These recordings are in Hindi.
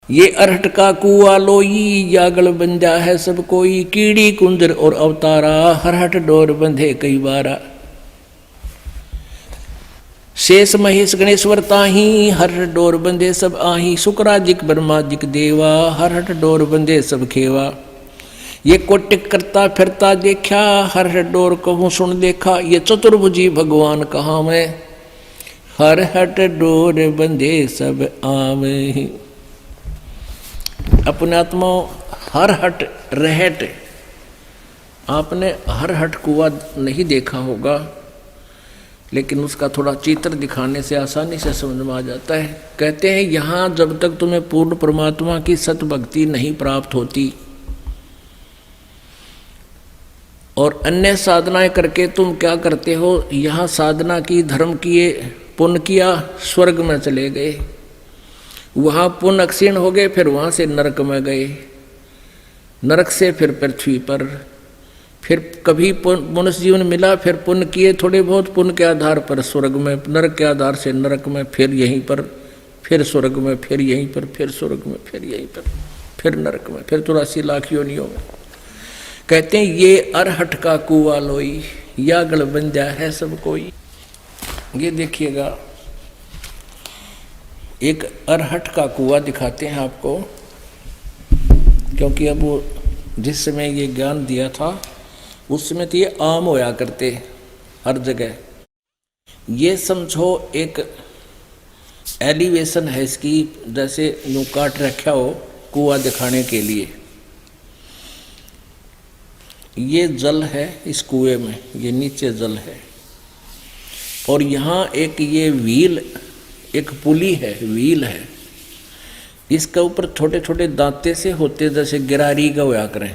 ये अरहट का कुआ लोई, यागल बंजा है सब कोई, कीड़ी कुंजर और अवतारा, हरहट डोर बंधे कई बारा। शेष महेश गणेश्वर ताही, हरहट डोर बंधे सब आही, शुक्राजिक ब्रह्माजिक देवा, हरहट डोर बंधे सब खेवा। ये कोटिक करता फिरता देखा, हरहट डोर कहूँ सुन देखा, ये चतुर्भुजी भगवान कहाँ मैं, हरहट डोर बंधे सब आवे। अपने आत्मा हरहट रहट, आपने हरहट कुआ नहीं देखा होगा, लेकिन उसका थोड़ा चित्र दिखाने से आसानी से समझ में आ जाता है। कहते हैं यहाँ जब तक तुम्हें पूर्ण परमात्मा की सत भक्ति नहीं प्राप्त होती और अन्य साधनाएं करके तुम क्या करते हो, यहाँ साधना की, धर्म किए, पुण्य किया, स्वर्ग में चले गए, वहाँ पुण्य क्षीण हो गए, फिर वहाँ से नरक में गए, नरक से फिर पृथ्वी पर, फिर कभी मनुष्य जीवन मिला, फिर पुण्य किए थोड़े बहुत, पुण्य के आधार पर स्वर्ग में, नरक के आधार से नरक में, फिर यहीं पर, फिर स्वर्ग में, फिर यहीं पर, फिर स्वर्ग में, फिर यहीं पर, फिर नरक में, फिर 84 लाख योनियों में। कहते हैं ये अरहट का कुआ लोई, या गल बंजा है सब कोई। ये देखिएगा, एक अरहट का कुआ दिखाते हैं आपको, क्योंकि अब वो जिस समय ये ज्ञान दिया था उस समय तो ये आम होया करते हर जगह। ये समझो एक एलिवेशन है इसकी, जैसे यूं काट रखा हो कुआ दिखाने के लिए। ये जल है इस कुएं में, ये नीचे जल है, और यहाँ एक ये व्हील, एक पुली है, व्हील है, इसके ऊपर छोटे छोटे दांते से होते जैसे गिरारी का होया करें,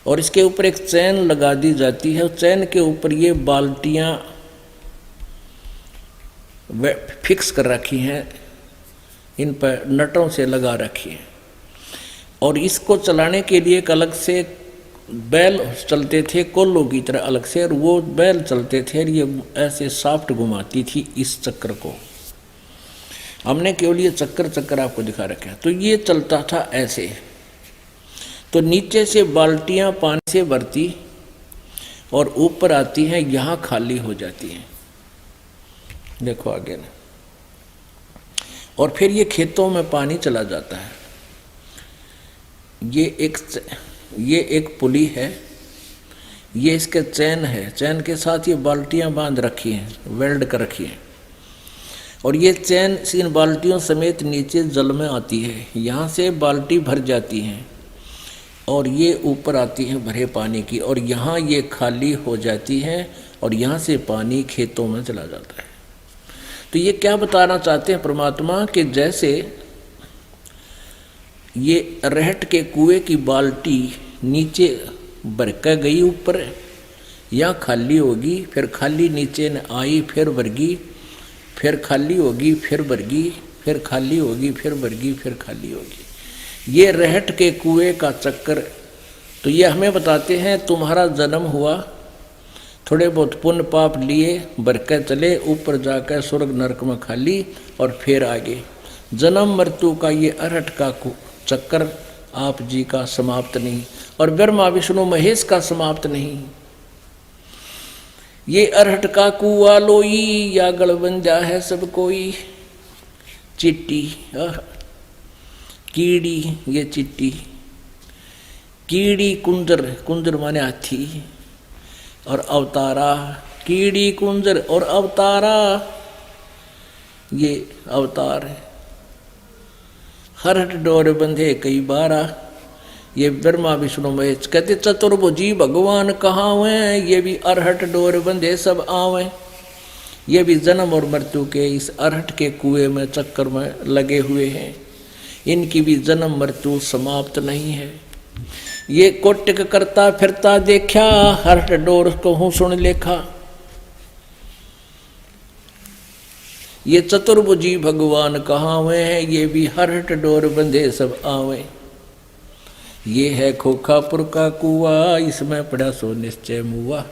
और इसके ऊपर एक चैन लगा दी जाती है। चैन के ऊपर ये बाल्टियां फिक्स कर रखी हैं, इन पर नटों से लगा रखी हैं, और इसको चलाने के लिए एक अलग से बैल चलते थे, कोल्लों की तरह अलग से, और वो बैल चलते थे और ये ऐसे साफ्ट घुमाती थी इस चक्कर को। हमने केवल ये चक्कर आपको दिखा रखा है। तो ये चलता था ऐसे, तो नीचे से बाल्टियां पानी से भरती और ऊपर आती हैं, यहाँ खाली हो जाती हैं, देखो आगे ना, और फिर ये खेतों में पानी चला जाता है। ये एक पुली है, ये इसके चैन है, चैन के साथ ये बाल्टियां बांध रखी हैं, वेल्ड कर रखी हैं, और ये चैन इन बाल्टियों समेत नीचे जल में आती है। यहाँ से बाल्टी भर जाती हैं और ये ऊपर आती हैं भरे पानी की, और यहाँ ये खाली हो जाती हैं और यहाँ से पानी खेतों में चला जाता है। तो ये क्या बताना चाहते हैं परमात्मा, कि जैसे ये रहट के कुएं की बाल्टी नीचे भर कर गई ऊपर, या खाली होगी, फिर खाली नीचे न आई, फिर भरगी, फिर खाली होगी, फिर भरगी, फिर खाली होगी, फिर भरगी, फिर खाली होगी। ये रहट के कुएं का चक्कर। तो ये हमें बताते हैं तुम्हारा जन्म हुआ, थोड़े बहुत पुण्य पाप लिए, भरकर चले, ऊपर जाकर स्वर्ग नरक में खाली, और फिर आगे जन्म मृत्यु का ये अरहट का चक्कर आप जी का समाप्त नहीं, और ब्रह्मा विष्णु महेश का समाप्त नहीं। ये अरहट का कुआ लोई, या गल बंजा है सब कोई। चिट्टी, कीड़ी, ये चिट्टी, कीड़ी कुंजर, कुंजर माने हाथी, और अवतारा, कीड़ी कुंजर और अवतारा, ये अवतार है। हरहट डोर बंधे कई बारा, ये ब्रह्मा विष्णु महेश। कहते चतुर्भुजी भगवान कहाँ हुए, ये भी अरहट डोर बंधे सब आवे। ये भी जन्म और मृत्यु के इस अरहट के कुएं में चक्कर में लगे हुए हैं, इनकी भी जन्म मृत्यु समाप्त नहीं है। ये कोटिक करता फिरता देखा, हरहट डोर कहूँ सुन लेखा। ये चतुर्भुजी भगवान कहाँ हुए हैं, ये भी हरहट डोर बंधे सब आवे। ये है खोखापुर का कुआ, इसमें पड़ा सो निश्चय मुआ।